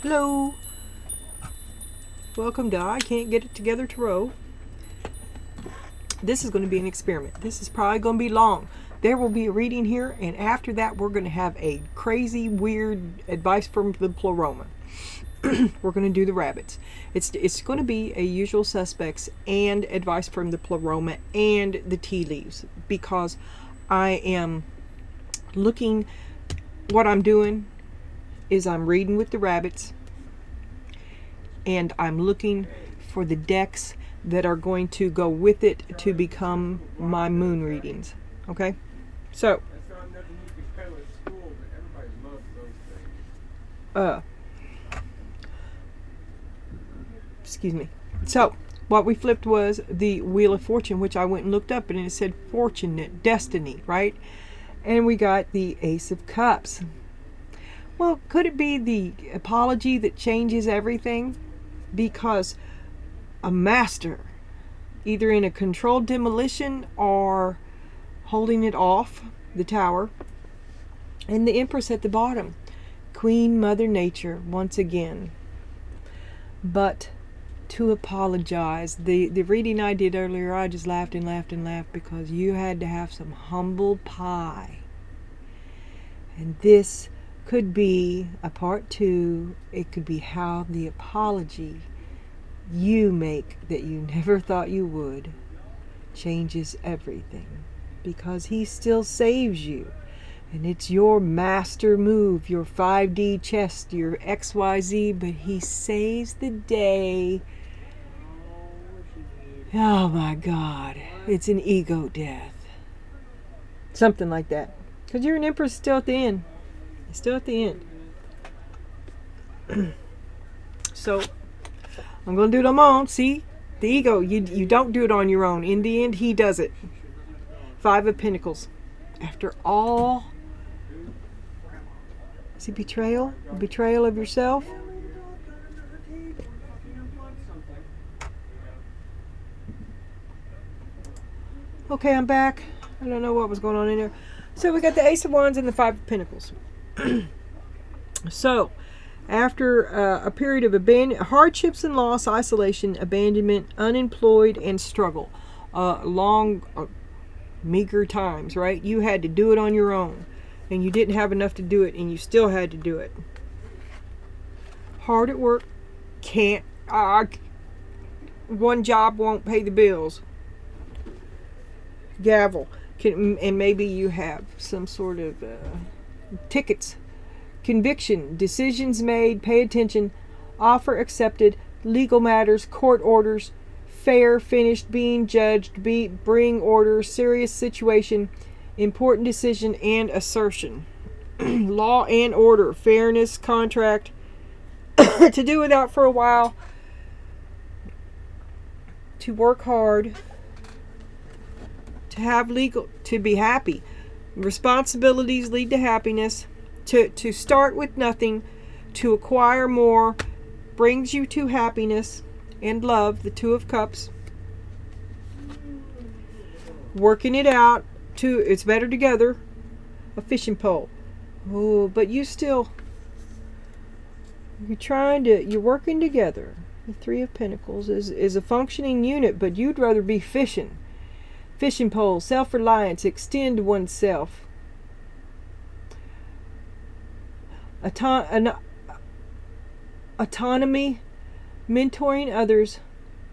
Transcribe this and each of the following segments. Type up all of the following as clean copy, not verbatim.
Hello. Welcome to I Can't Get It Together to Row. This is going to be an experiment. This is probably going to be long. There will be a reading here, and after that we're going to have a crazy, weird advice from the pleroma. We're going to do the rabbits. It's going to be a usual suspects and advice from the pleroma and the tea leaves, because I am looking, what I'm doing is I'm reading with the rabbits, and I'm looking for the decks that are going to go with it to become my moon readings. Okay? So, excuse me. So, what we flipped was the Wheel of Fortune, which I went and looked up, and it said fortunate, destiny, right? And we got the Ace of Cups. Well, could it be the apology that changes everything? Because a master, either in a controlled demolition or holding it off the tower, and the Empress at the bottom, Queen Mother Nature once again. But to apologize, the reading I did earlier, I just laughed and laughed and laughed, because you had to have some humble pie. And this could be a part 2. It could be how the apology you make that you never thought you would changes everything, because he still saves you, and it's your master move, your 5D chess, your XYZ, but he saves the day. Oh my God, it's an ego death, something like that, because you're an Empress still at the end. Still at the end. So I'm going to do it on my own. See? The ego. You don't do it on your own. In the end, he does it. 5 of Pentacles. After all. Is it betrayal? A betrayal of yourself? Okay, I'm back. I don't know what was going on in there. So we got the Ace of Wands and the 5 of Pentacles. So, after a period of hardships and loss, isolation, abandonment, unemployed, and struggle, long, meager times, right? You had to do it on your own, and you didn't have enough to do it, and you still had to do it. Hard at work, can't, one job won't pay the bills. Gavel, and maybe you have some sort of tickets. Conviction, decisions made, pay attention, offer accepted, legal matters, court orders, fair, finished, being judged, bring order, serious situation, important decision, and assertion. Law and order, fairness, contract, to do without for a while, to work hard, to have legal, to be happy. Responsibilities lead to happiness. To start with nothing, to acquire more, brings you to happiness and love, the 2 of Cups. Working it out, it's better together, a fishing pole. Oh, but you're working together. The 3 of Pentacles is a functioning unit, but you'd rather be fishing. Fishing pole, self-reliance, extend oneself. Autonomy, mentoring others,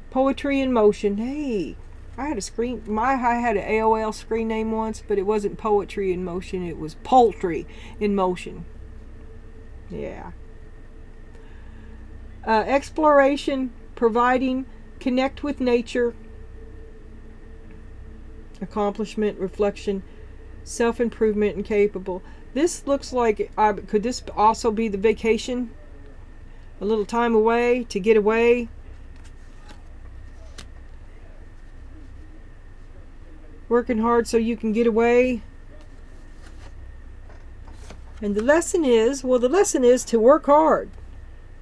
poetry in motion. Hey, I had an AOL screen name once, but it wasn't poetry in motion, it was poultry in motion. Yeah. Exploration, providing, connect with nature, accomplishment, reflection, self-improvement, and capable. This looks like, could this also be the vacation? A little time away, to get away. Working hard so you can get away. And the lesson is to work hard.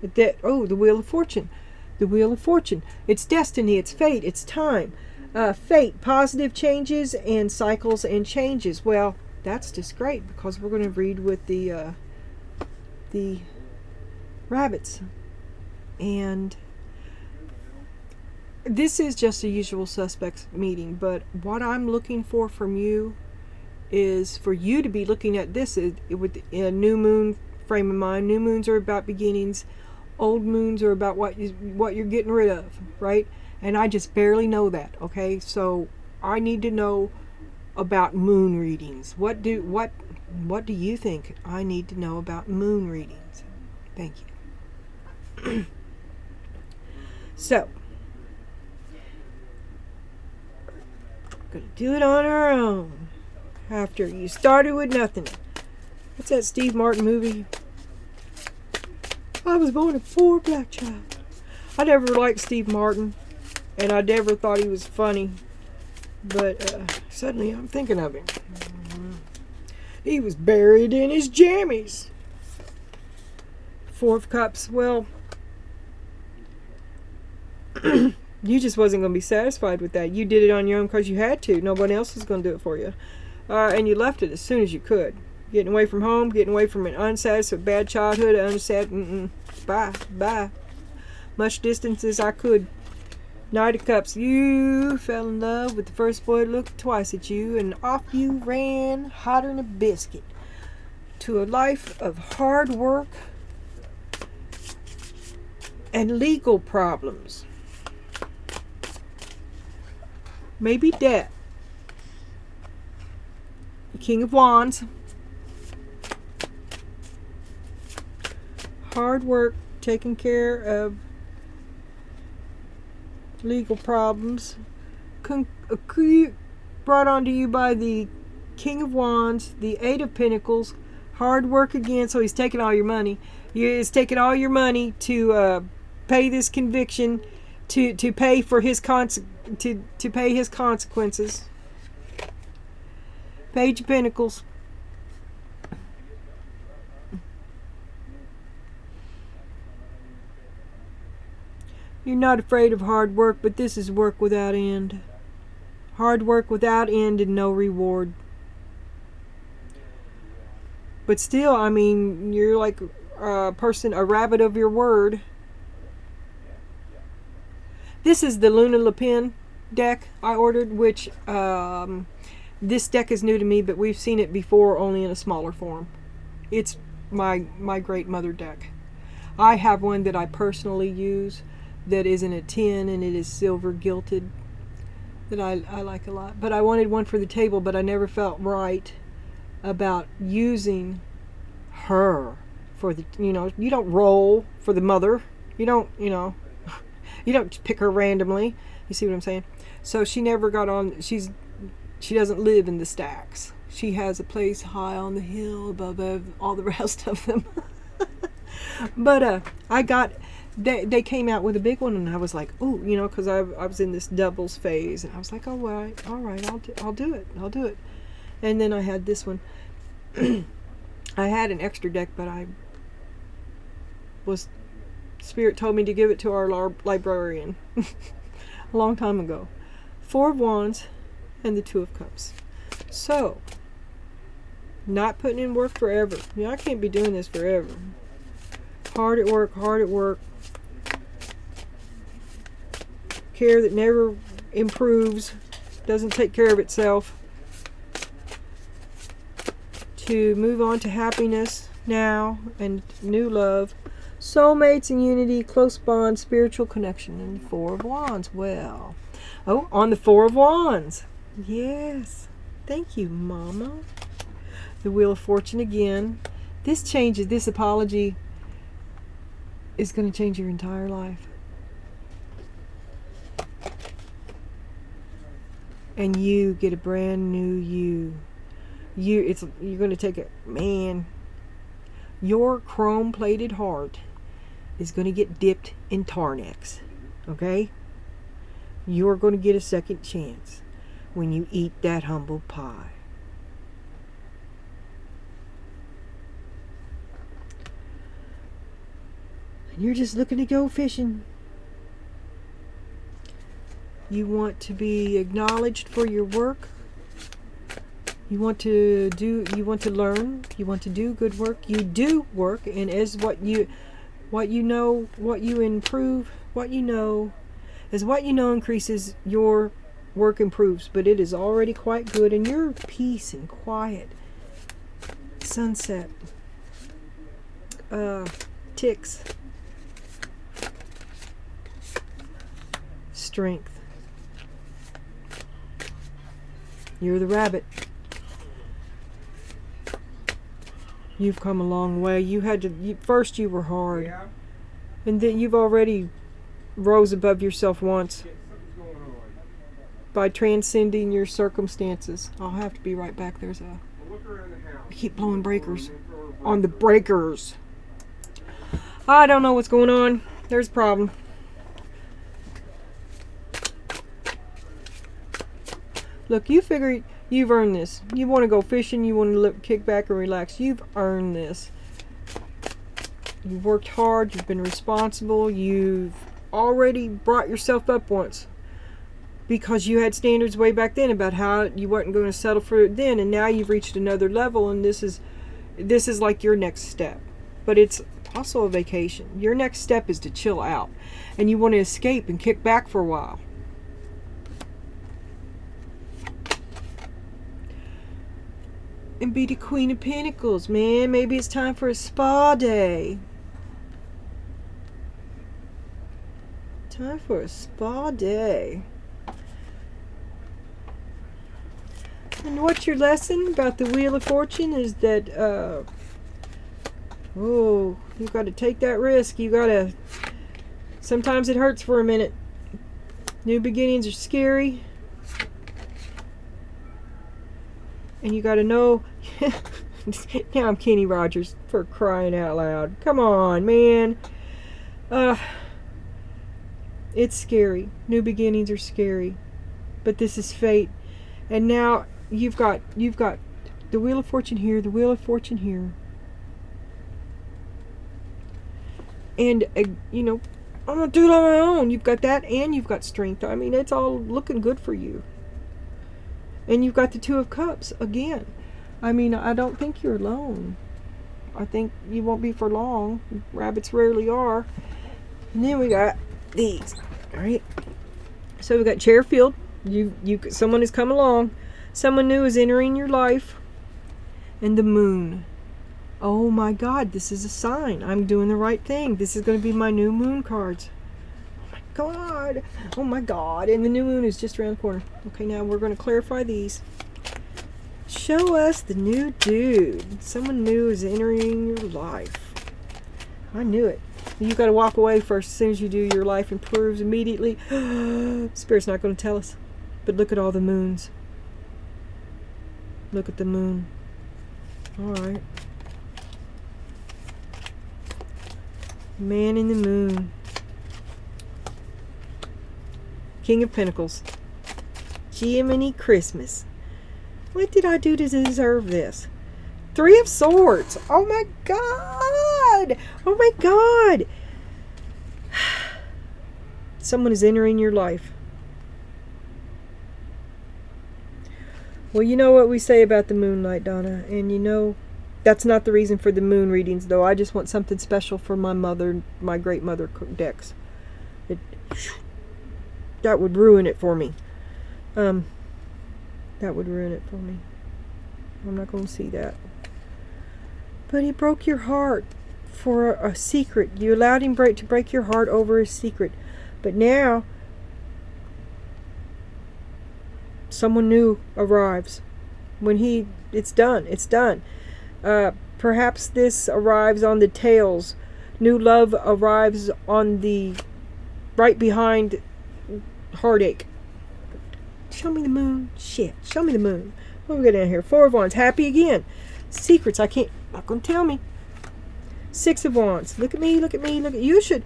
The Wheel of Fortune. The Wheel of Fortune. It's destiny, it's fate, it's time. Fate, positive changes and cycles and changes. Well, that's just great, because we're going to read with the rabbits. And this is just a usual suspects meeting, but what I'm looking for from you is for you to be looking at this with a new moon frame of mind. New moons are about beginnings. Old moons are about what you're getting rid of, right? And I just barely know that, okay? So I need to know about moon readings. What do you think I need to know about moon readings? Thank you. So, gonna do it on our own. After you started with nothing. What's that Steve Martin movie? I was born a poor black child. I never liked Steve Martin, and I never thought he was funny. But suddenly I'm thinking of him. He was buried in his jammies. Four of Cups. Well, you just wasn't going to be satisfied with that. You did it on your own because you had to. Nobody else was going to do it for you. And you left it as soon as you could. Getting away from home, getting away from an unsatisfied, bad childhood, bye. Much distance as I could. Knight of Cups. You fell in love with the first boy that looked twice at you, and off you ran, hotter than a biscuit, to a life of hard work and legal problems. Maybe debt. The King of Wands. Hard work, taking care of legal problems. Brought on to you by the King of Wands, the Eight of Pentacles. Hard work again, so he's taking all your money. He's taking all your money to pay this conviction, to pay for his to pay his consequences. Page of Pentacles. You're not afraid of hard work, but this is work without end. Hard work without end and no reward. But still, I mean, you're like a person, a rabbit of your word. This is the Luna Le Pen deck I ordered, which this deck is new to me, but we've seen it before, only in a smaller form. It's my great mother deck. I have one that I personally use that is in a tin, and it is silver gilded, that I like a lot. But I wanted one for the table, but I never felt right about using her for the, you don't roll for the mother. You don't, you don't pick her randomly. You see what I'm saying? So she never got on, she doesn't live in the stacks. She has a place high on the hill above all the rest of them. But they came out with a big one, and I was like, oh, because I was in this doubles phase, and I was like, all right, I'll do it. And then I had this one. I had an extra deck, but Spirit told me to give it to our librarian a long time ago. Four of Wands and the Two of Cups. So, not putting in work forever. I can't be doing this forever. Hard at work. Care that never improves, doesn't take care of itself. To move on to happiness now and new love. Soulmates and unity, close bond, spiritual connection, and the Four of Wands. Well, on the Four of Wands. Yes. Thank you, Mama. The Wheel of Fortune again. This apology is going to change your entire life. And you get a brand new you. You're going to take it, man. Your chrome-plated heart is going to get dipped in Tarnex. Okay? You're going to get a second chance when you eat that humble pie. And you're just looking to go fishing. You want to be acknowledged for your work. You want to learn. You want to do good work. You do work, and as what you What you know, what you improve, what you know, as what you know increases, your work improves. But it is already quite good, and your peace and quiet. Sunset. Ticks. Strength. You're the rabbit. You've come a long way. You had to. First, you were hard, Yeah. and then you've already rose above yourself once Something's going on. by transcending your circumstances. I'll have to be right back. There's a. Well, look around the house. We keep blowing breakers Throw a on the breakers. I don't know what's going on. There's a problem. Look, you figure you've earned this. You want to go fishing, you want to kick back and relax. You've earned this. You've worked hard, you've been responsible, you've already brought yourself up once. Because you had standards way back then about how you weren't going to settle for it then, and now you've reached another level, and this is like your next step. But it's also a vacation. Your next step is to chill out, and you want to escape and kick back for a while. And be the Queen of Pentacles, man. Maybe it's time for a spa day. Time for a spa day. And what's your lesson about the Wheel of Fortune is that, oh, you got to take that risk. You got to, sometimes it hurts for a minute. New beginnings are scary. And you got to know, now I'm Kenny Rogers for crying out loud. Come on, man. It's scary. New beginnings are scary. But this is fate. And now you've got the Wheel of Fortune here, the Wheel of Fortune here. And, you know, I'm going to do it on my own. You've got that and you've got strength. I mean, it's all looking good for you. And you've got the Two of Cups again. I mean, I don't think you're alone. I think you won't be for long. Rabbits rarely are. And then we got these. All right. So we got Chairfield. Someone has come along. Someone new is entering your life. And the Moon. Oh my God, this is a sign. I'm doing the right thing. This is going to be my new moon cards. God, oh my God, and the new moon is just around the corner. Okay, now we're going to clarify these. Show us the new dude. Someone new is entering your life. I knew it. You got to walk away first. As soon as you do, your life improves immediately. Spirit's not going to tell us. But look at all the moons. Look at the moon. All right. Man in the moon. King of Pentacles. Jiminy Christmas. What did I do to deserve this? Three of Swords. Oh my God. Oh my God. Someone is entering your life. Well, you know what we say about the moonlight, Donna. And you know, that's not the reason for the moon readings, though. I just want something special for my mother, my great mother decks. That would ruin it for me. That would ruin it for me. I'm not going to see that. But he broke your heart for a secret. You allowed him to break your heart over a secret. But now, someone new arrives. It's done. It's done. Perhaps this arrives on the tails. New love arrives on the right behind heartache. Show me the moon. Shit. Show me the moon. What do we got down here? Four of Wands. Happy again. Secrets. Not going to tell me. Six of Wands. Look at me. Look at me. Look at you. Should.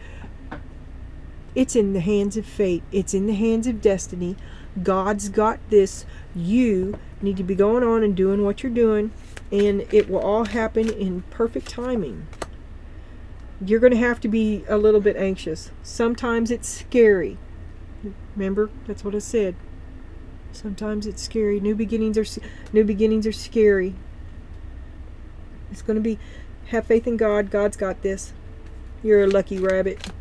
It's in the hands of fate. It's in the hands of destiny. God's got this. You need to be going on and doing what you're doing, and it will all happen in perfect timing. You're going to have to be a little bit anxious. Sometimes it's scary. Remember, that's what I said. Sometimes it's scary. New beginnings are scary. It's going to be, have faith in God. God's got this. You're a lucky rabbit.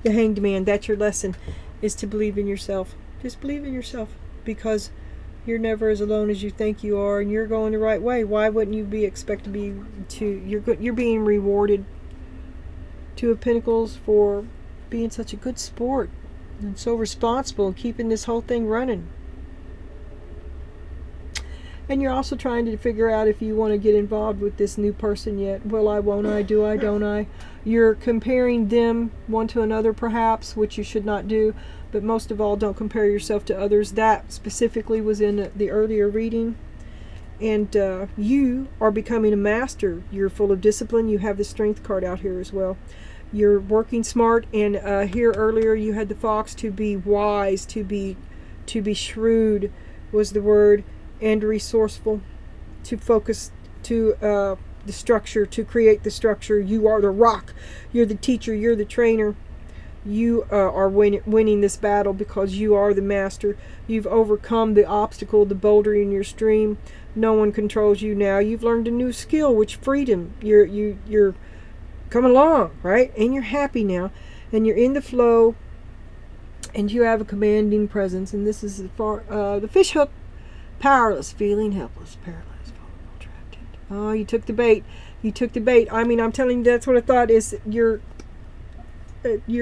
The Hanged Man, that's your lesson, is to believe in yourself. Just believe in yourself, because you're never as alone as you think you are, and you're going the right way. Why wouldn't you be expect to be you're being rewarded Two of Pentacles for being such a good sport and so responsible and keeping this whole thing running. And you're also trying to figure out if you want to get involved with this new person yet. Will I, won't I, do I, don't I? You're comparing them one to another perhaps, which you should not do. But most of all, don't compare yourself to others. That specifically was in the earlier reading. And you are becoming a master. You're full of discipline. You have the Strength card out here as well. You're working smart. And here earlier you had the Fox. To be wise, to be shrewd was the word. And resourceful, to focus to the structure, to create the structure. You are the rock. You're the teacher. You're the trainer. You are winning this battle because you are the master. You've overcome the obstacle, the boulder in your stream. No one controls you now. You've learned a new skill, which freedom. You're coming along, right? And you're happy now, and you're in the flow, and you have a commanding presence. And this is the fish hook. Powerless, feeling helpless, paralyzed, vulnerable, trapped. Oh, you took the bait. You took the bait. I mean, I'm telling you, that's what I thought. Is you're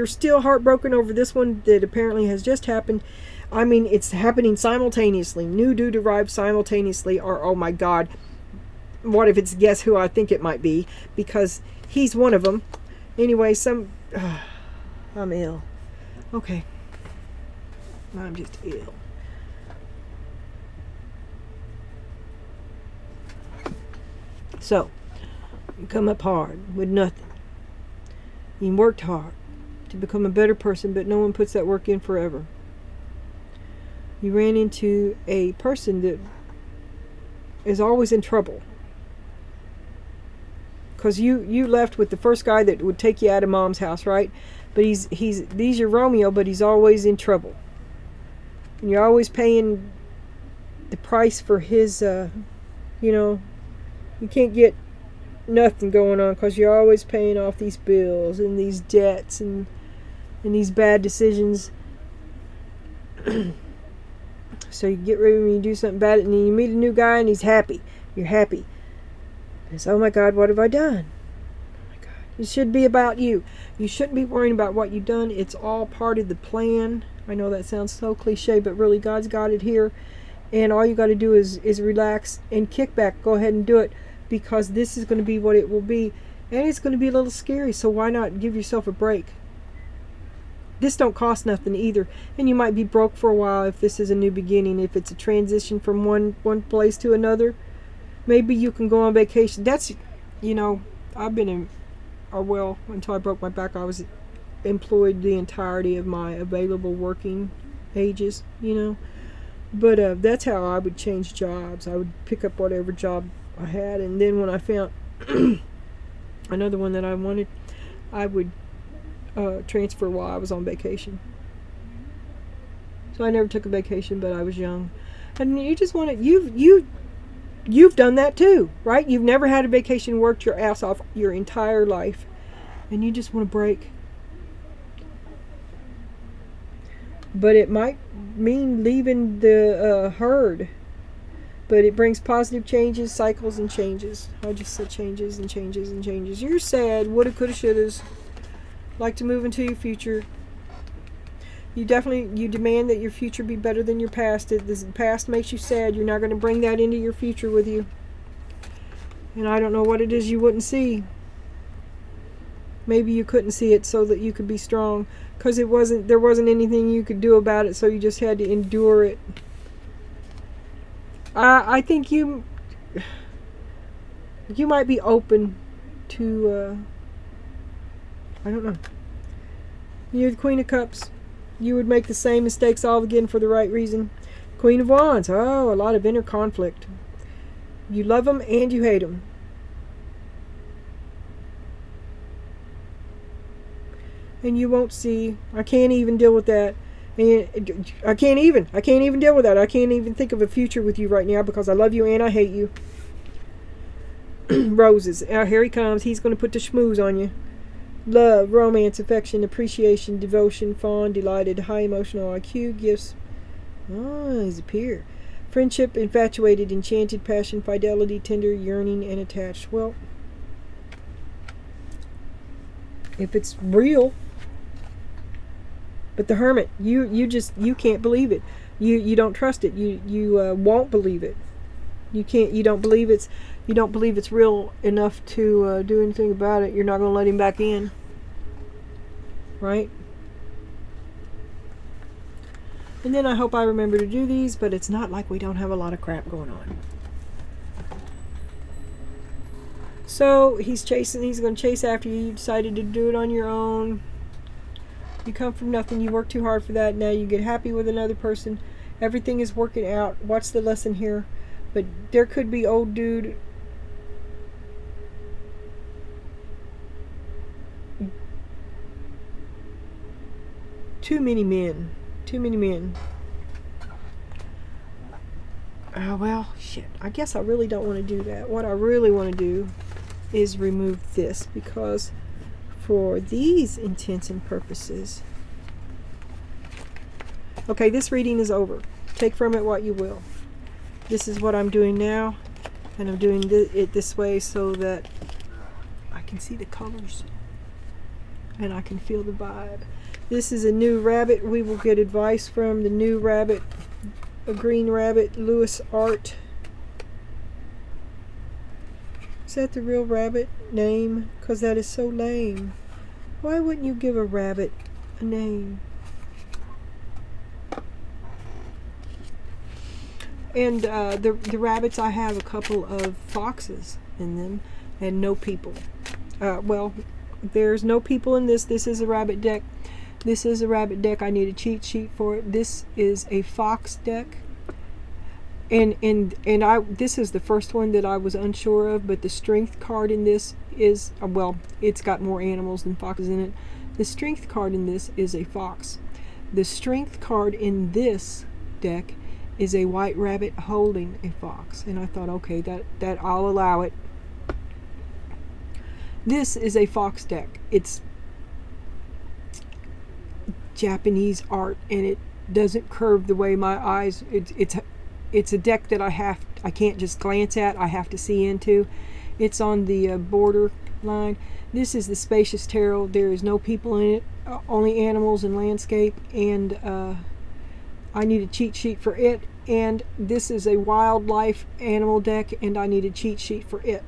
still heartbroken over this one that apparently has just happened. I mean, it's happening simultaneously. New dude arrived simultaneously. Or, oh my God, what if it's guess who I think it might be? Because he's one of them. Anyway, I'm ill. Okay. I'm just ill. So, you come up hard with nothing. You worked hard to become a better person, but no one puts that work in forever. You ran into a person that is always in trouble. Because you left with the first guy that would take you out of mom's house, right? But he's your Romeo, but he's always in trouble. And you're always paying the price for his, you can't get nothing going on because you're always paying off these bills and these debts and these bad decisions. So you get rid of him and you do something about it, and then you meet a new guy and he's happy. You're happy. It's, oh my God, what have I done? Oh my God. It should be about you. You shouldn't be worrying about what you've done. It's all part of the plan. I know that sounds so cliche, but really God's got it here. And all you got to do is relax and kick back. Go ahead and do it, because this is going to be what it will be. And it's going to be a little scary, so why not give yourself a break? This don't cost nothing either. And you might be broke for a while if this is a new beginning. If it's a transition from one place to another, maybe you can go on vacation. That's, I've been until I broke my back, I was employed the entirety of my available working ages, But that's how I would change jobs. I would pick up whatever job I had, and then when I found another one that I wanted, I would transfer while I was on vacation. So I never took a vacation, but I was young. And you just want to, you've done that too, right? You've never had a vacation, worked your ass off your entire life, and you just want to break. But it might mean leaving the herd. But it brings positive changes, cycles, and changes. I just said changes and changes and changes. You're sad. Woulda, coulda, shouldas. Like to move into your future. You demand that your future be better than your past. If the past makes you sad, you're not going to bring that into your future with you. And I don't know what it is you wouldn't see. Maybe you couldn't see it so that you could be strong. Because there wasn't anything you could do about it, so you just had to endure it. I think you might be open to, I don't know. You're the Queen of Cups. You would make the same mistakes all again for the right reason. Queen of Wands. Oh, a lot of inner conflict. You love them and you hate them. And you won't see. I can't even deal with that. And I can't even deal with that. I can't even think of a future with you right now because I love you and I hate you. Roses. Here he comes. He's going to put the schmooze on you. Love, romance, affection, appreciation, devotion, fond, delighted, high emotional IQ, gifts. Oh, he's a peer. Friendship, infatuated, enchanted, passion, fidelity, tender, yearning, and attached. Well, if it's real. But the Hermit, you can't believe it. You don't trust it. You won't believe it. You don't believe it's real enough to do anything about it. You're not going to let him back in. Right? And then I hope I remember to do these, but it's not like we don't have a lot of crap going on. So he's going to chase after you. You decided to do it on your own. You come from nothing. You work too hard for that. Now you get happy with another person. Everything is working out. What's the lesson here? But there could be old dude. Too many men. Well, shit. I guess I really don't want to do that. What I really want to do is remove this, because for these intents and purposes. Okay, this reading is over. Take from it what you will. This is what I'm doing now, and I'm doing it this way so that I can see the colors and I can feel the vibe. This is a new rabbit. We will get advice from the new rabbit, a green rabbit, Lewis Art. Is that the real rabbit name? Because that is so lame. Why wouldn't you give a rabbit a name? And the rabbits, I have a couple of foxes in them and no people. Well, there's no people in this. This is a rabbit deck. This is a rabbit deck. I need a cheat sheet for it. This is a fox deck. And this is the first one that I was unsure of, but the strength card in this is, well, it's got more animals than foxes in it. The strength card in this is a fox. The strength card in this deck is a white rabbit holding a fox. And I thought, okay, that I'll allow it. This is a fox deck. It's Japanese art, and it doesn't curve the way my eyes. It's a deck that I can't just glance at. I have to see into. It's on the border line. This is the Spacious Tarot. There is no people in it, only animals and landscape. And I need a cheat sheet for it. And this is a wildlife animal deck, and I need a cheat sheet for it.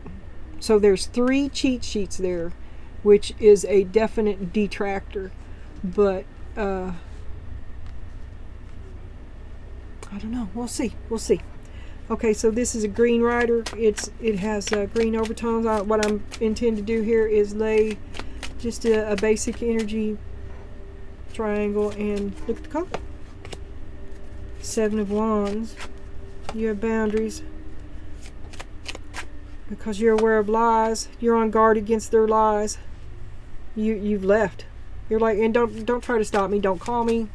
So there's 3 cheat sheets there, which is a definite detractor. But I don't know. We'll see. Okay, so this is a green rider. It has green overtones. What I'm intend to do here is lay just a basic energy triangle and look at the color. 7 of Wands. You have boundaries because you're aware of lies. You're on guard against their lies. You've left. You're like, and don't try to stop me. Don't call me.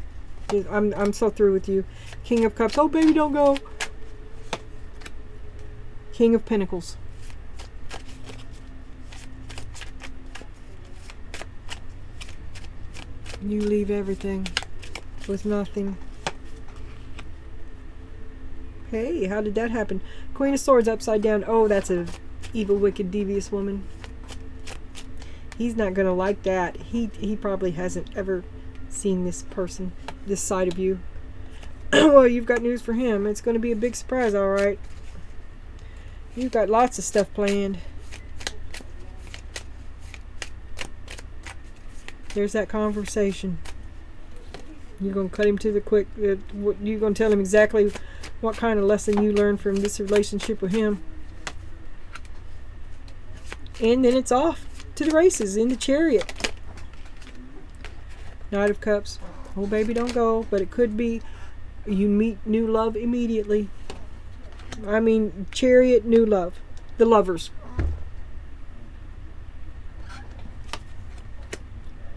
I'm so through with you. King of Cups. Oh, baby, don't go. King of Pentacles. You leave everything with nothing. Hey, how did that happen? Queen of Swords upside down. Oh, that's a evil, wicked, devious woman. He's not going to like that. He probably hasn't ever seen this person, this side of you. Well, you've got news for him. It's going to be a big surprise, all right. You've got lots of stuff planned. There's that conversation. You're going to cut him to the quick. You're going to tell him exactly what kind of lesson you learned from this relationship with him. And then it's off to the races in the Chariot. Knight of Cups. Oh, baby, don't go. But it could be you meet new love immediately. I mean, Chariot, new love. The lovers.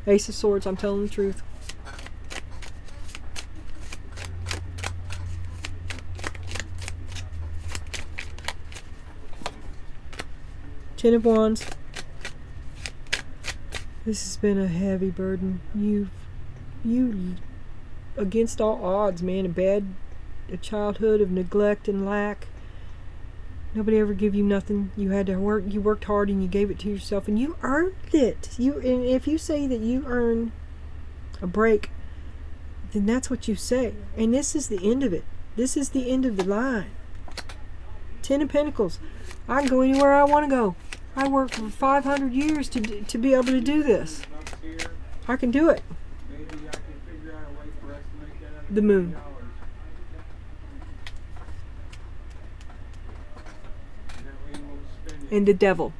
Ace of Swords, I'm telling the truth. Ten of Wands. This has been a heavy burden. You, against all odds, man, a childhood of neglect and lack. Nobody ever give you nothing. You had to work. You worked hard and you gave it to yourself, and you earned it. And if you say that you earn a break, then that's what you say. And this is the end of it. This is the end of the line. Ten of Pentacles. I can go anywhere I want to go. I worked for 500 years to be able to do this. I can do it. The Moon. And the Devil.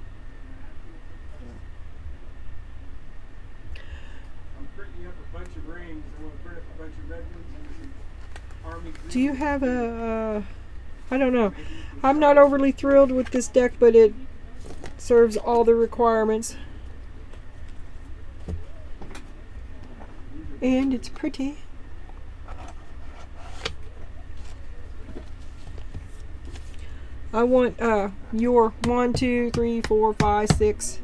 Do you have I don't know. I'm not overly thrilled with this deck, but it serves all the requirements. And it's pretty. I want your 1, 2, 3, 4, 5, 6.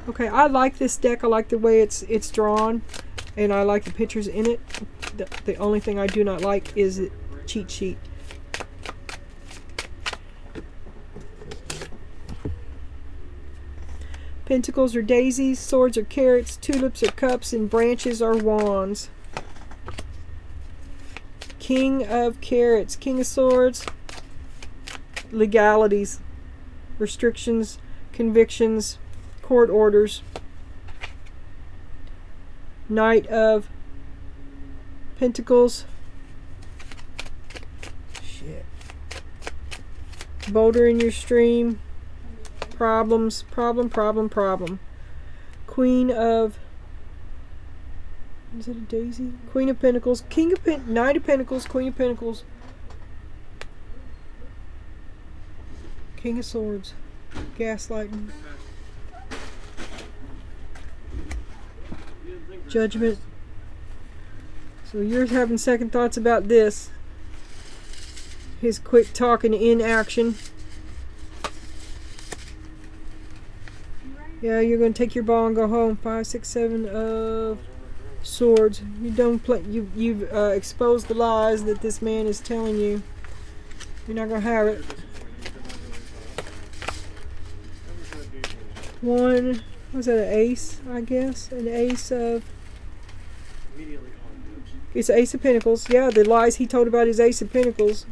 Okay, I like this deck. I like the way it's drawn, and I like the pictures in it. The only thing I do not like is the cheat sheet. Pentacles are daisies, swords are carrots, tulips are cups, and branches are wands. King of carrots, King of swords, legalities, restrictions, convictions, court orders. Knight of Pentacles. Shit. Boulder in your stream. Problems. Problem. Queen of... Is it a daisy? Queen of Pentacles. Knight of Pentacles. Queen of Pentacles. King of Swords. Gaslighting. Judgment. So you're having second thoughts about this. His quick talk and inaction. Yeah, you're going to take your ball and go home. 5, 6, 7 of swords. You don't play. You've exposed the lies that this man is telling you. You're not going to have it. One. Was that an ace? I guess an ace of. It's Ace of Pentacles. Yeah, the lies he told about his Ace of Pentacles.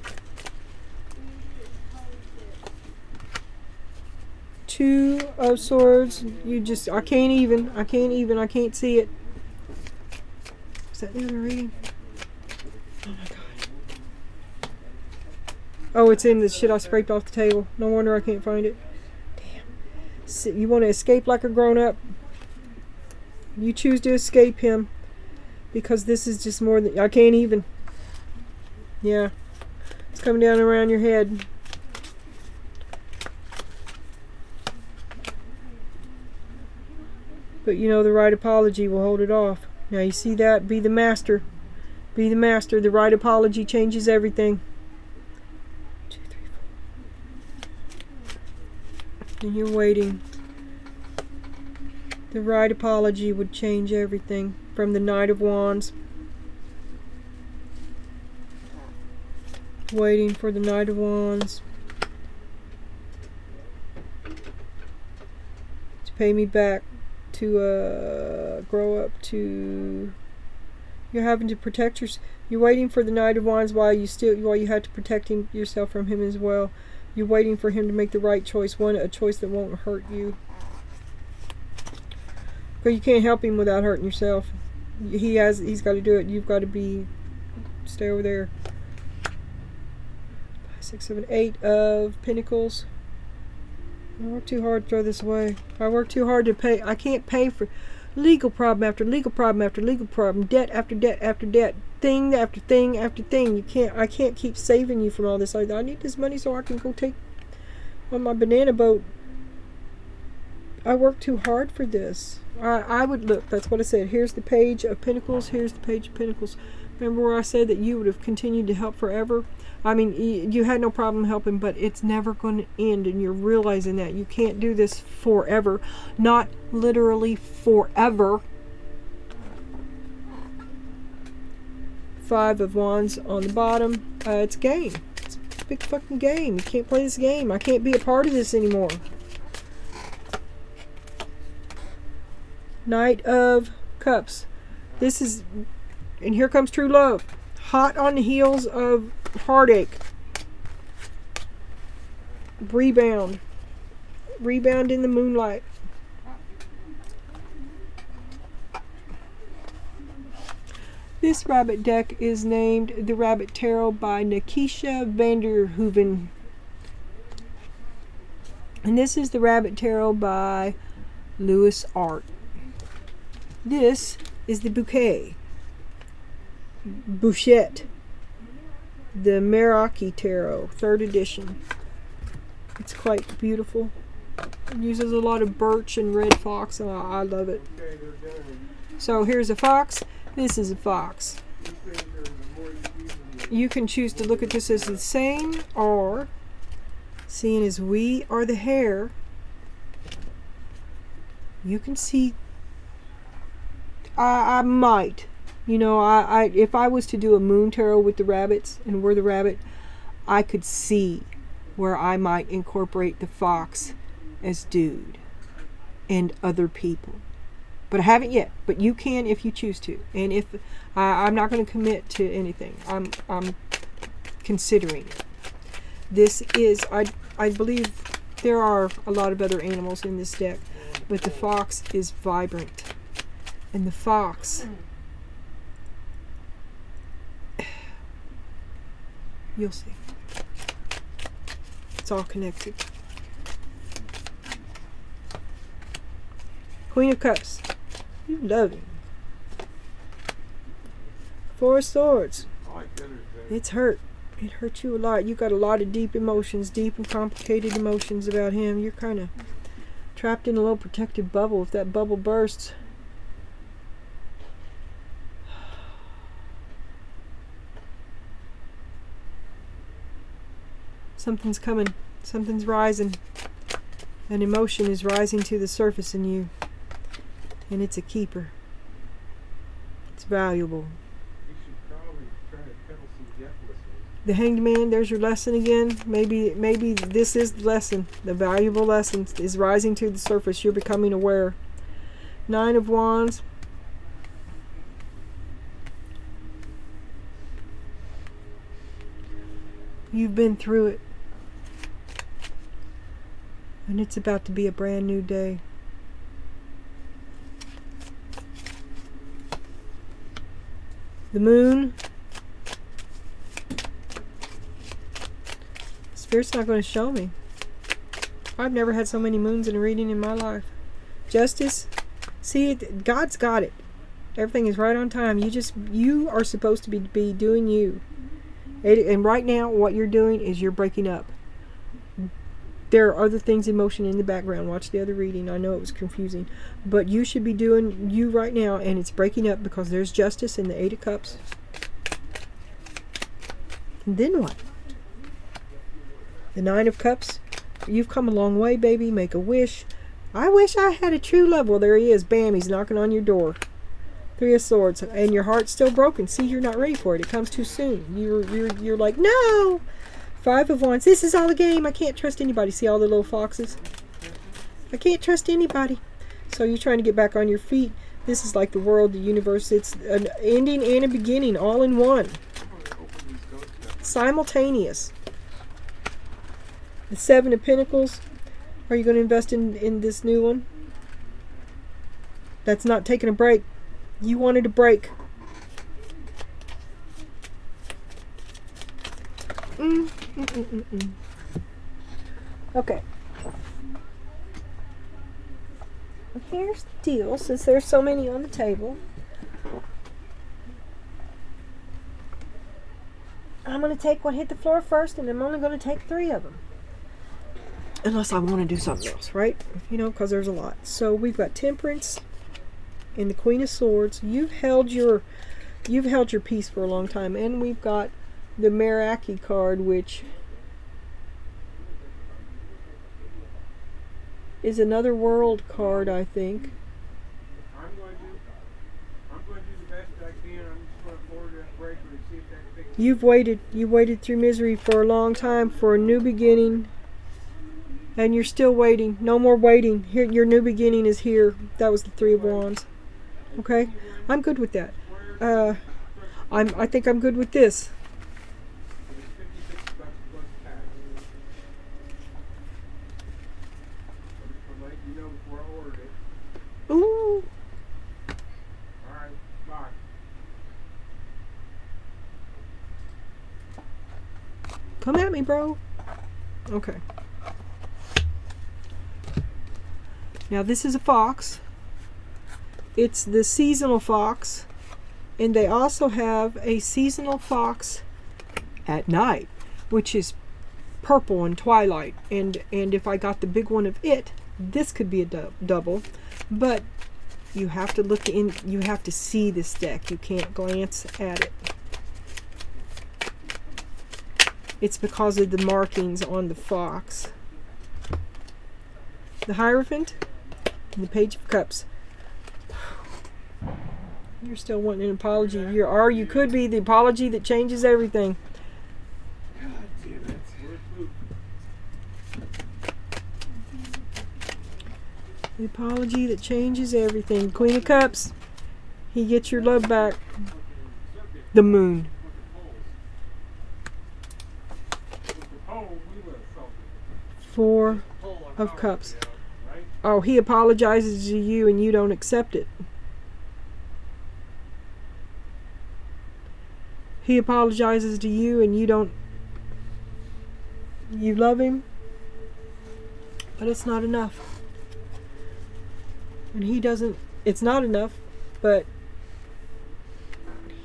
2 of Swords. I can't even. I can't see it. Is that the other reading? Oh my god. Oh, it's in the shit I scraped off the table. No wonder I can't find it. Damn. You want to escape like a grown-up? You choose to escape him. Because this is just more than... I can't even. Yeah. It's coming down around your head. But you know the right apology will hold it off. Now you see that? Be the master. Be the master. The right apology changes everything. 2, 3, 4. And you're waiting. The right apology would change everything. From the Knight of Wands. Waiting for the Knight of Wands. To pay me back. To grow up to... You're having to protect yourself. You're waiting for the Knight of Wands while you have to protect yourself from him as well. You're waiting for him to make the right choice. A choice that won't hurt you. But you can't help him without hurting yourself. He's got to do it. You've got to stay over there. 5, 6, 7, 8 of Pentacles. I work too hard to throw this away. I work too hard to pay. I can't pay for legal problem after legal problem after legal problem. Debt after debt after debt. Thing after thing after thing. I can't keep saving you from all this. I need this money so I can go take on my banana boat. I work too hard for this. I would look. That's what I said. Here's the Page of Pentacles. Here's the Page of Pentacles. Remember where I said that you would have continued to help forever? I mean, you had no problem helping, but it's never going to end, and you're realizing that. You can't do this forever. Not literally forever. 5 of Wands on the bottom. It's a game. It's a big fucking game. You can't play this game. I can't be a part of this anymore. Knight of Cups. This is... And here comes true love. Hot on the heels of heartache. Rebound. Rebound in the moonlight. This rabbit deck is named The Rabbit Tarot by Nikisha Vanderhoeven. And this is the Rabbit Tarot by Lewis Art. This is the Bouquet. Bouchette. The Meraki Tarot, 3rd edition. It's quite beautiful. It uses a lot of birch and red fox, and I love it. So here's a fox. This is a fox. You can choose to look at this as the same, or seeing as we are the hare, you can see. I might. You know, if I was to do a moon tarot with the rabbits and we're the rabbit, I could see where I might incorporate the fox as dude and other people. But I haven't yet. But you can if you choose to. And if I'm not going to commit to anything. I'm considering it. This is, I believe there are a lot of other animals in this deck, but the fox is vibrant. And the fox... You'll see. It's all connected. Queen of Cups. You love him. 4 of Swords. It's hurt. It hurt you a lot. You got a lot of deep emotions, deep and complicated emotions about him. You're kind of trapped in a little protective bubble. If that bubble bursts... Something's coming. Something's rising. An emotion is rising to the surface in you. And it's a keeper. It's valuable. You should probably try to peddle some deathlessness. The Hanged Man, there's your lesson again. Maybe this is the lesson. The valuable lesson is rising to the surface. You're becoming aware. 9 of Wands. You've been through it. And it's about to be a brand new day. The Moon. Spirit's not going to show me. I've never had so many moons in a reading in my life. Justice. See, God's got it. Everything is right on time. You are supposed to be doing you. And right now, what you're doing is you're breaking up. There are other things in motion in the background. Watch the other reading. I know it was confusing. But you should be doing you right now, and it's breaking up because there's justice in the 8 of Cups. And then what? The 9 of Cups. You've come a long way, baby. Make a wish. I wish I had a true love. Well, there he is. Bam, he's knocking on your door. 3 of Swords. And your heart's still broken. See, you're not ready for it. It comes too soon. You're like, no! 5 of Wands. This is all a game. I can't trust anybody. See all the little foxes? I can't trust anybody. So you're trying to get back on your feet. This is like the world, the universe. It's an ending and a beginning all in one. Simultaneous. The 7 of Pentacles. Are you going to invest in this new one? That's not taking a break. You wanted a break. Okay. Here's the deal, since there's so many on the table. I'm going to take what hit the floor first, and I'm only going to take 3 of them. Unless I want to do something else, right? You know, because there's a lot. So we've got Temperance and the Queen of Swords. You've held your You've held your peace for a long time. And we've got the Meraki card, which is another world card, I think. I'm going to do the best I can. I'm just going to forward that breaker and see if that fixes it. You've waited through misery for a long time for a new beginning. And you're still waiting. No more waiting. Here, your new beginning is here. That was the Three of Wands. Okay? I'm good with that. I think I'm good with this. It's $56 plus tax. I'm just going to let you know before I ordered it. Ooh. All right, bye. Come at me, bro. Okay. Now this is a fox. It's the seasonal fox. And they also have a seasonal fox at night, which is purple and twilight. And if I got the big one of it, this could be a double. But you have to look in, you have to see this deck. You can't glance at it. It's because of the markings on the fox. The Hierophant and the Page of Cups. You're still wanting an apology. You could be the apology that changes everything. God damn it. Where's Luke? The apology that changes everything. Queen of Cups. He gets your love back. The Moon. Four of Cups. Oh, he apologizes to you and you don't accept it. He apologizes to you and you don't. You love him, but it's not enough. And he doesn't. It's not enough, but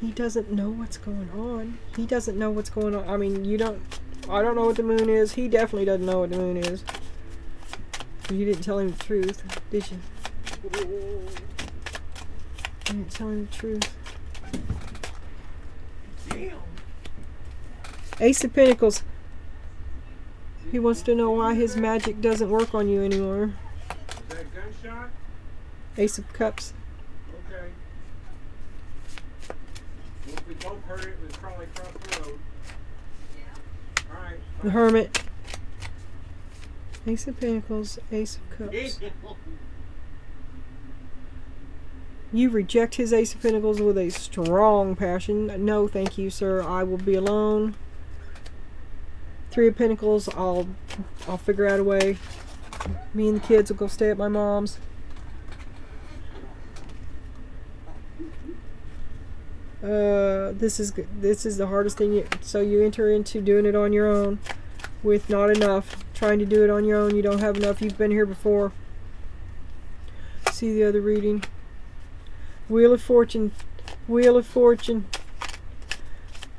he doesn't know what's going on. He doesn't know what's going on. I mean, you don't. I don't know what the moon is. He definitely doesn't know what the moon is. You didn't tell him the truth, did you? You didn't tell him the truth. Damn. Ace of Pentacles. He wants to know why his magic doesn't work on you anymore. Is that a gunshot? Ace of Cups. Okay. Well, if we both heard it, it was probably across the road. Alright. The Hermit. Ace of Pentacles. Ace of Cups. You reject his Ace of Pentacles with a strong passion. No, thank you, sir. I will be alone. Three of Pentacles. I'll figure out a way. Me and the kids will go stay at my mom's. This is the hardest thing. So you enter into doing it on your own with not enough. Trying to do it on your own. You don't have enough. You've been here before. See the other reading. Wheel of Fortune. Wheel of Fortune.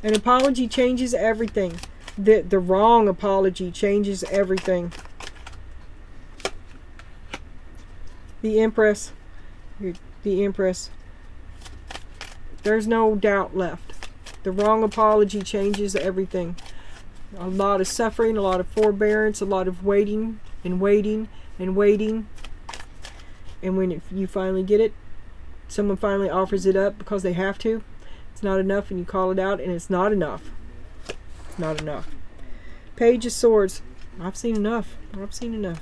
An apology changes everything. The wrong apology changes everything. The Empress. The Empress. There's no doubt left. The wrong apology changes everything. A lot of suffering, a lot of forbearance, a lot of waiting and waiting and waiting. And when you finally get it, someone finally offers it up because they have to. It's not enough, and you call it out, and it's not enough. It's not enough. Page of Swords. I've seen enough. I've seen enough.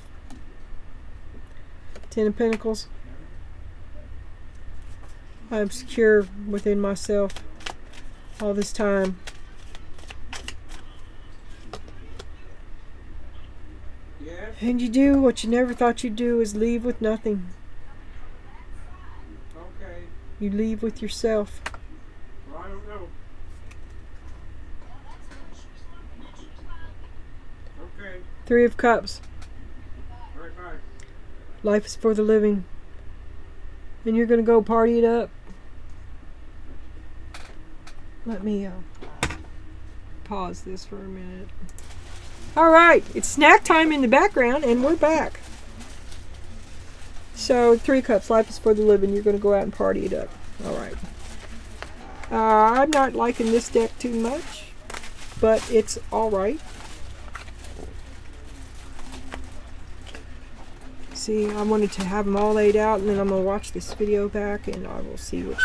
Ten of Pentacles. I am secure within myself all this time. Yes? And you do what you never thought you'd do, is leave with nothing. Okay. You leave with yourself. Well, I don't know. Okay. Three of Cups. Alright, bye. Life is for the living. And you're going to go party it up. Let me pause this for a minute. Alright, it's snack time in the background, and we're back. So, Three of Cups, life is for the living. You're going to go out and party it up. Alright. I'm not liking this deck too much, but it's alright. See, I wanted to have them all laid out, and then I'm going to watch this video back, and I will see which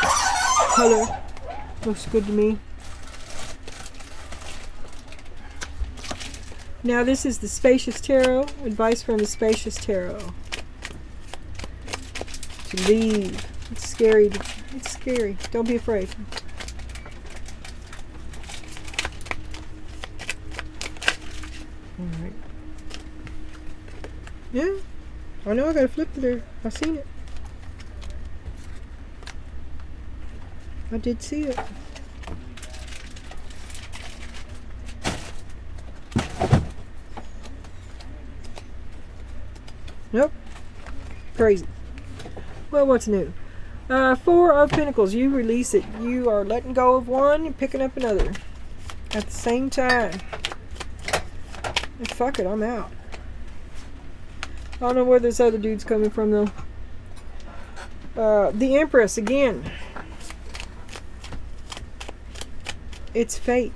color looks good to me. Now this is the Spacious Tarot, advice from the Spacious Tarot. To leave. It's scary. It's scary. Don't be afraid. Alright. Yeah. I know I gotta flip it there. I seen it. I did see it. Nope. Crazy. Well, what's new? Four of Pentacles. You release it. You are letting go of one and picking up another at the same time. And fuck it, I'm out. I don't know where this other dude's coming from, though. The Empress, again. It's fate.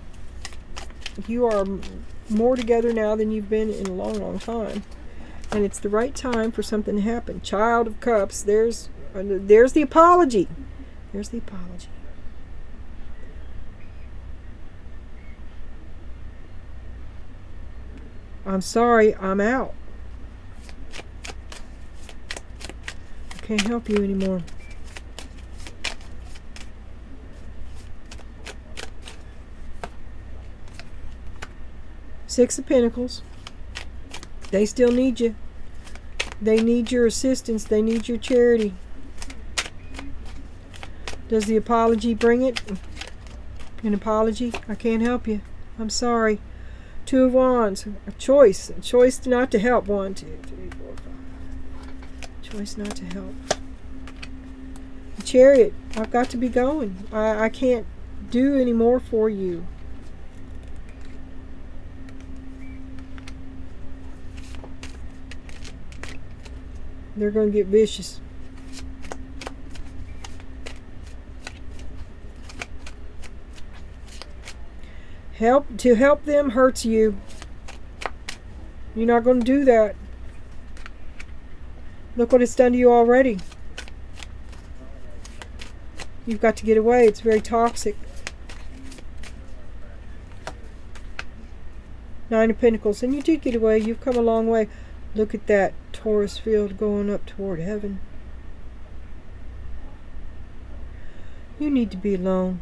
You are more together now than you've been in a long, long time. And it's the right time for something to happen. Child of Cups, there's the apology. There's the apology. I'm sorry, I'm out. I can't help you anymore. Six of Pentacles. They still need you. They need your assistance. They need your charity. Does the apology bring it? An apology? I can't help you. I'm sorry. Two of Wands. A choice. A choice not to help. 1, 2, 3, 4, 5. Choice not to help. The Chariot. I've got to be going. I can't do any more for you. They're going to get vicious. To help them hurts you. You're not going to do that. Look what it's done to you already. You've got to get away. It's very toxic. Nine of Pentacles. And you did get away. You've come a long way. Look at that Taurus field going up toward heaven. You need to be alone.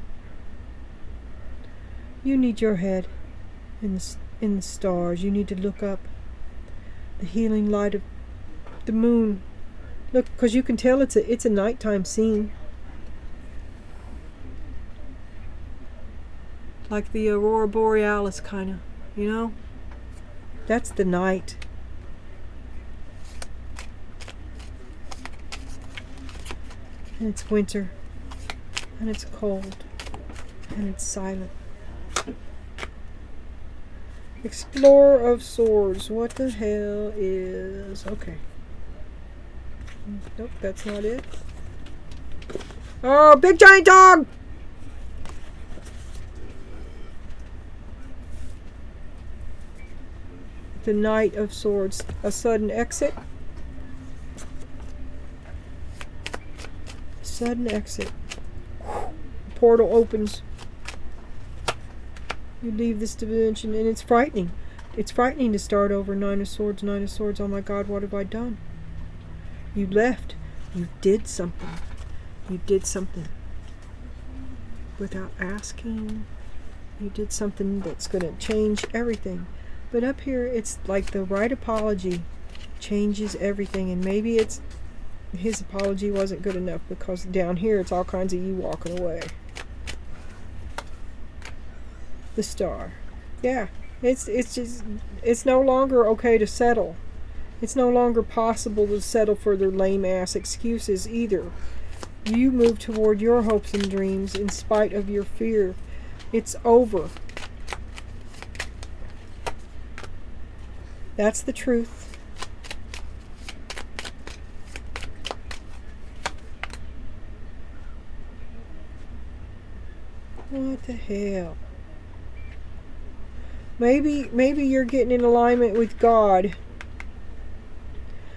You need your head in the stars. You need to look up. The healing light of the moon. Look, because you can tell it's a nighttime scene. Like the Aurora Borealis kind of, you know? That's the night. And it's winter. And it's cold. And it's silent. Explorer of Swords. What the hell is... Okay. Nope, that's not it. Oh, big giant dog! The Knight of Swords. A sudden exit. Sudden exit. The portal opens. You leave this dimension, and it's frightening. It's frightening to start over. Nine of Swords, Nine of Swords. Oh my God, what have I done? You left. You did something. You did something. Without asking. You did something that's going to change everything. But up here, it's like the right apology changes everything. And maybe it's his apology wasn't good enough, because down here, it's all kinds of you walking away. The Star. Yeah, it's just, it's no longer okay to settle. It's no longer possible to settle for their lame ass excuses either. You move toward your hopes and dreams in spite of your fear. It's over. That's the truth. What the hell? Maybe you're getting in alignment with God.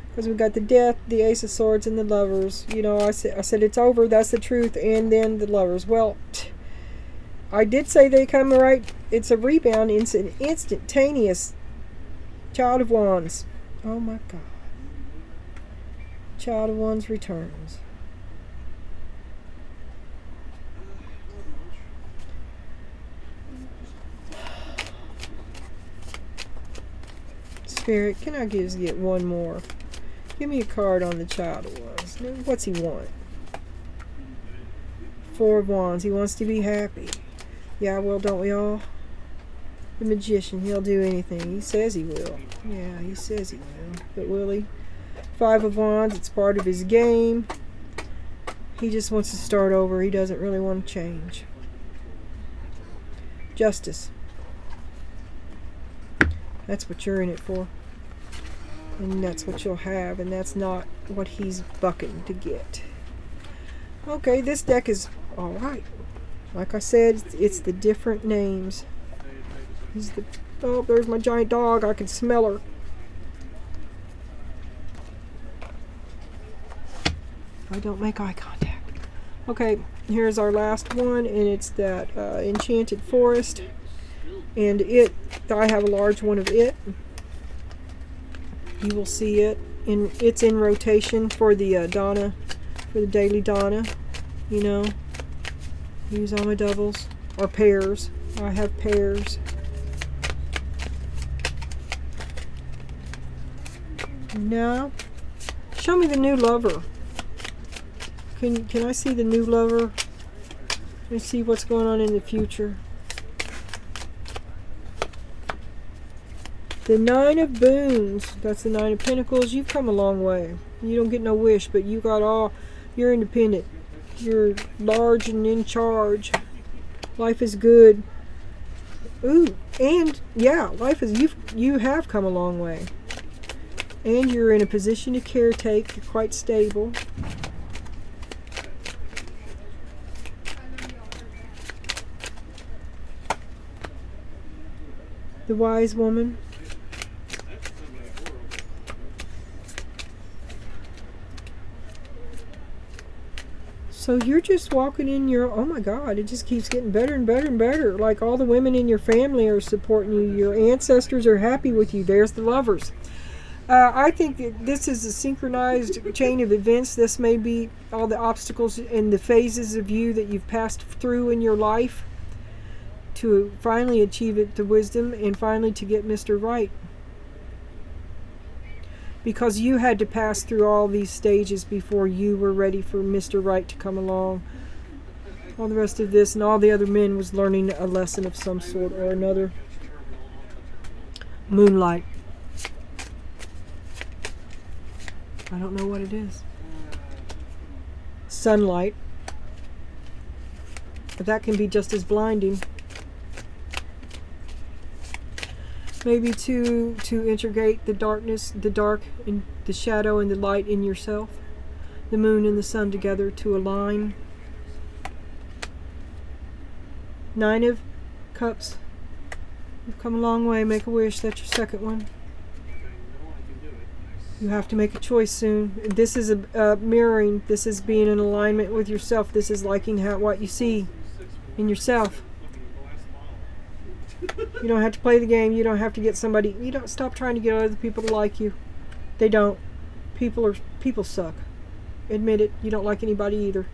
Because we got the Death, the Ace of Swords, and the Lovers. You know, I said it's over. That's the truth. And then the Lovers. Well, I did say they come right. It's a rebound. It's an instantaneous Child of Wands. Oh my God. Child of Wands returns. Spirit, can I just get one more? Give me a card on the Child of Wands. What's he want? Four of Wands. He wants to be happy. Yeah, well, don't we all? The Magician. He'll do anything. He says he will. Yeah, he says he will. But will he? Five of Wands. It's part of his game. He just wants to start over. He doesn't really want to change. Justice. That's what you're in it for. And that's what you'll have. And that's not what he's bucking to get. Okay, this deck is alright. Like I said, it's the different names. Oh, there's my giant dog. I can smell her. I don't make eye contact. Okay, here's our last one. And it's that Enchanted Forest. And I have a large one of it. You will see it. It's in rotation for the Donna, for the daily Donna. You know, use all my doubles or pairs. I have pairs. Now, show me the new lover. Can I see the new lover? Let me see what's going on in the future. The Nine of Boons. That's the Nine of Pentacles. You've come a long way. You don't get no wish, but you got all. You're independent. You're large and in charge. Life is good. Ooh, and yeah, life is. You have come a long way. And you're in a position to caretake. You're quite stable. The Wise Woman. So you're just walking in your, oh my God, it just keeps getting better and better and better. Like all the women in your family are supporting you. Your ancestors are happy with you. There's the Lovers. I think that this is a synchronized chain of events. This may be all the obstacles and the phases of you that you've passed through in your life to finally achieve it, the wisdom, and finally to get Mr. Right. Because you had to pass through all these stages before you were ready for Mr. Right to come along. All the rest of this and all the other men was learning a lesson of some sort or another. Moonlight. I don't know what it is. Sunlight. But that can be just as blinding. Maybe to integrate the darkness, the dark, and the shadow and the light in yourself. The moon and the sun together to align. Nine of Cups. You've come a long way. Make a wish. That's your second one. You have to make a choice soon. This is a mirroring. This is being in alignment with yourself. This is liking what you see in yourself. You don't have to play the game. You don't have to get somebody. You don't stop trying to get other people to like you. They don't. People suck. Admit it. You don't like anybody either.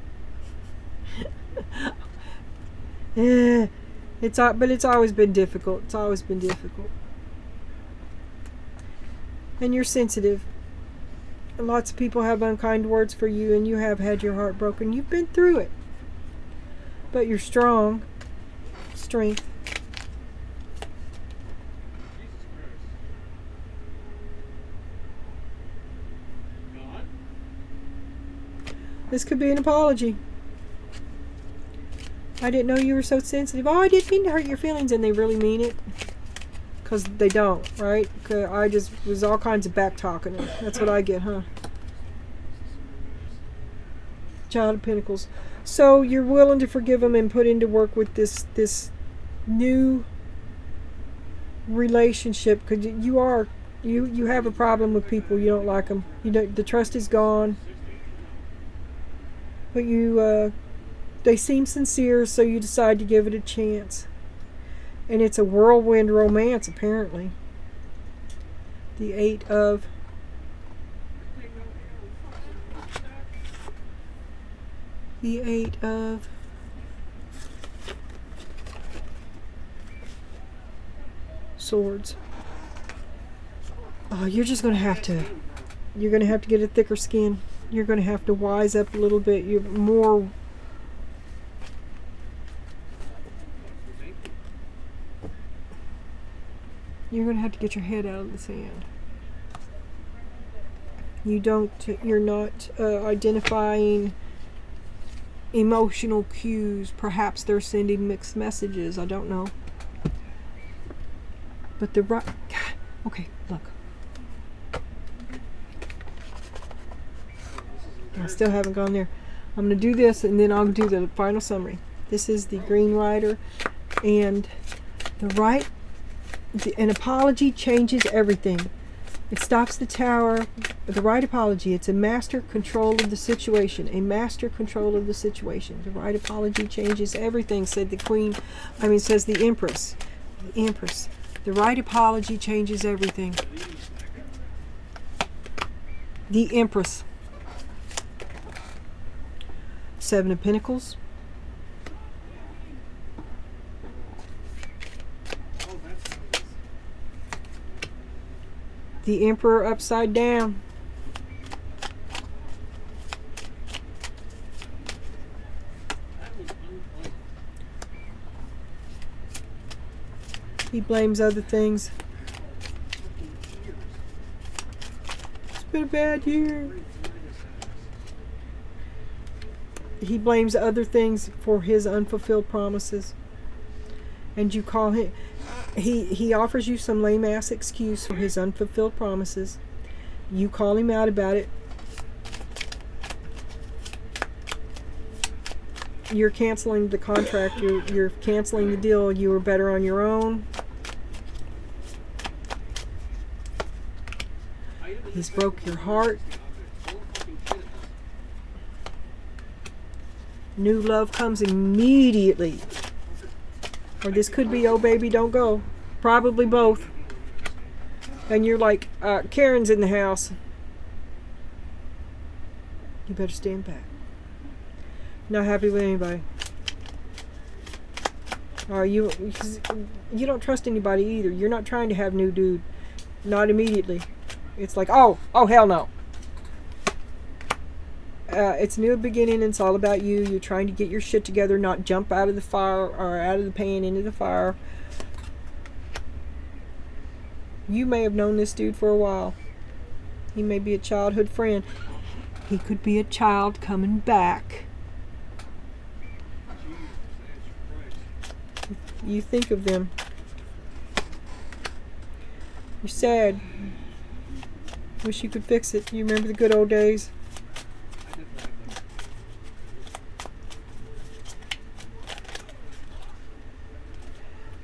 But it's always been difficult. It's always been difficult. And you're sensitive. And lots of people have unkind words for you, and you have had your heart broken. You've been through it. But you're strong. Strength. This could be an apology. I didn't know you were so sensitive. Oh, I didn't mean to hurt your feelings, and they really mean it. Because they don't, right? I just was all kinds of back talking. That's what I get, huh? Child of Pentacles. So you're willing to forgive them and put into work with this new relationship, because you have a problem with people. You don't like them. You don't, the trust is gone. But they seem sincere, so you decide to give it a chance. And it's a whirlwind romance, apparently. The Eight of Swords. Oh, you're just going to have to get a thicker skin. You're going to have to wise up a little bit. You're going to have to get your head out of the sand. You're not identifying emotional cues. Perhaps they're sending mixed messages. I don't know. But okay, look. I still haven't gone there. I'm going to do this and then I'll do the final summary. This is the Green Rider, and an apology changes everything. It stops the tower. The right apology, it's a master control of the situation. A master control of the situation. The right apology changes everything, said says the Empress. The Empress. The right apology changes everything. The Empress. Seven of Pentacles. The Emperor upside down. He blames other things. It's been a bad year. He blames other things for his unfulfilled promises. And you call him... He offers you some lame-ass excuse for his unfulfilled promises. You call him out about it. You're canceling the contract. You're canceling the deal. You were better on your own. He's broke your heart. New love comes immediately. Or this could be, oh baby, don't go. Probably both. And you're like, Karen's in the house. You better stand back. Not happy with anybody. Or you don't trust anybody either. You're not trying to have new dude. Not immediately. It's like, oh hell no. It's a new beginning, and it's all about you. You're trying to get your shit together, not jump out of the fire or out of the pan into the fire. You may have known this dude for a while. He may be a childhood friend. He could be a child coming back. You think of them. You're sad. Wish you could fix it. You remember the good old days.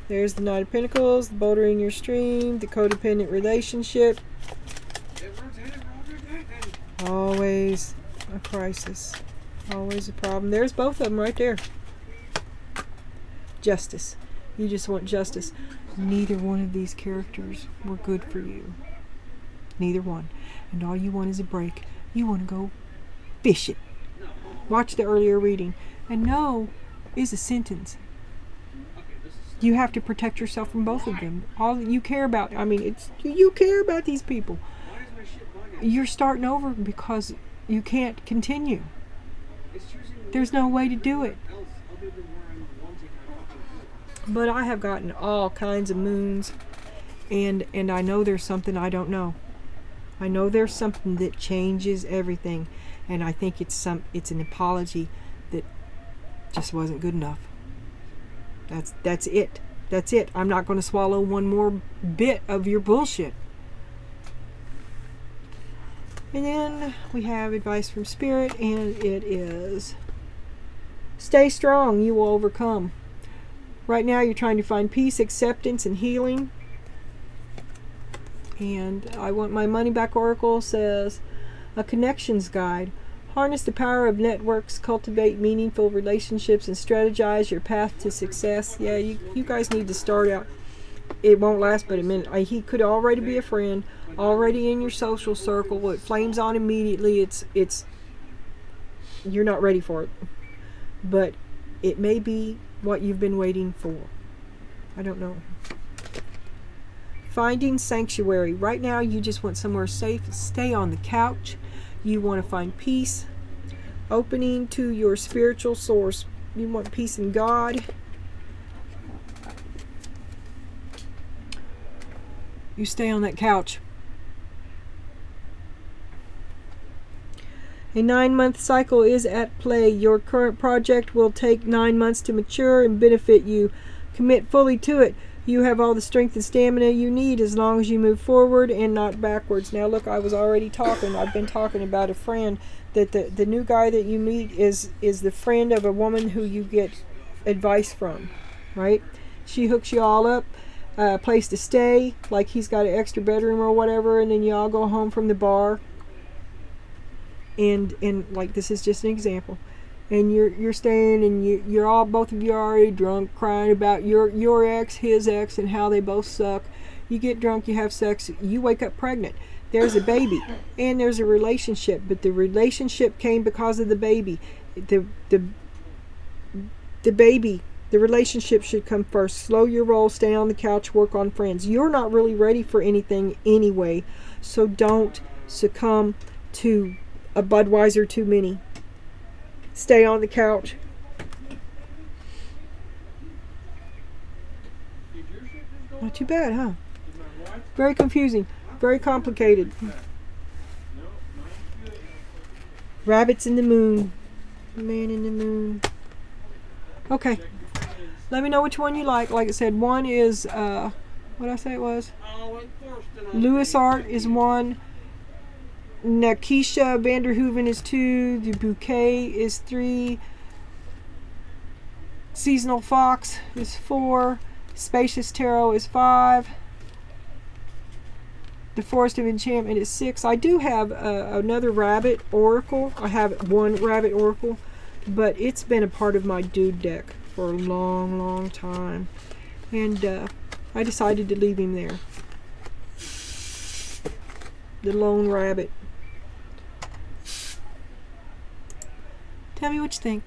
There's the Knight of Pentacles, the boulder in your stream, the codependent relationship. Always a crisis. Always a problem. There's both of them right there. Justice. You just want justice. Neither one of these characters were good for you. Neither one. And all you want is a break. You want to go fishing. Watch the earlier reading. And no is a sentence. You have to protect yourself from both of them. All you care about, you care about these people. You're starting over because you can't continue. There's no way to do it. But I have gotten all kinds of moons, and I know there's something I don't know. I know there's something that changes everything, and I think it's an apology that just wasn't good enough. That's it. That's it. I'm not going to swallow one more bit of your bullshit. And then we have advice from Spirit, and it is Stay strong, you will overcome. Right now you're trying to find peace, acceptance, and healing. And I want my money back oracle says, a connections guide. Harness the power of networks, cultivate meaningful relationships, and strategize your path to success. Yeah, you guys need to start out. It won't last but a minute. He could already be a friend, already in your social circle. It flames on immediately. It's you're not ready for it. But it may be what you've been waiting for. I don't know. Finding sanctuary. Right now you just want somewhere safe. Stay on the couch. You want to find peace. Opening to your spiritual source. You want peace in God. You stay on that couch. A 9-month cycle is at play. Your current project will take 9 months to mature and benefit you. Commit fully to it. You have all the strength and stamina you need as long as you move forward and not backwards. Now look, I was already talking. I've been talking about a friend. That the new guy that you meet is the friend of a woman who you get advice from, right? She hooks you all up, a place to stay, like he's got an extra bedroom or whatever, and then you all go home from the bar. And like, this is just an example. And you're staying, and you're all, both of you are already drunk, crying about your ex, his ex, and how they both suck. You get drunk, you have sex, you wake up pregnant. There's a baby, and there's a relationship, but the relationship came because of the baby. The baby, the relationship should come first. Slow your roll, stay on the couch, work on friends. You're not really ready for anything anyway, so don't succumb to a Budweiser too many. Stay on the couch. Not too bad, huh? Very confusing. Very complicated. Rabbits in the moon. Man in the moon. Okay. Let me know which one you like. Like I said, one is, what did I say it was? Lewis Art is one. Nakisha Vanderhoeven is 2. The Bouquet is 3. Seasonal Fox is 4. Spacious Tarot is 5. The Forest of Enchantment is 6. I do have another rabbit oracle. I have one rabbit oracle, but it's been a part of my dude deck for a long, long time. And I decided to leave him there. The lone rabbit. Tell me what you think.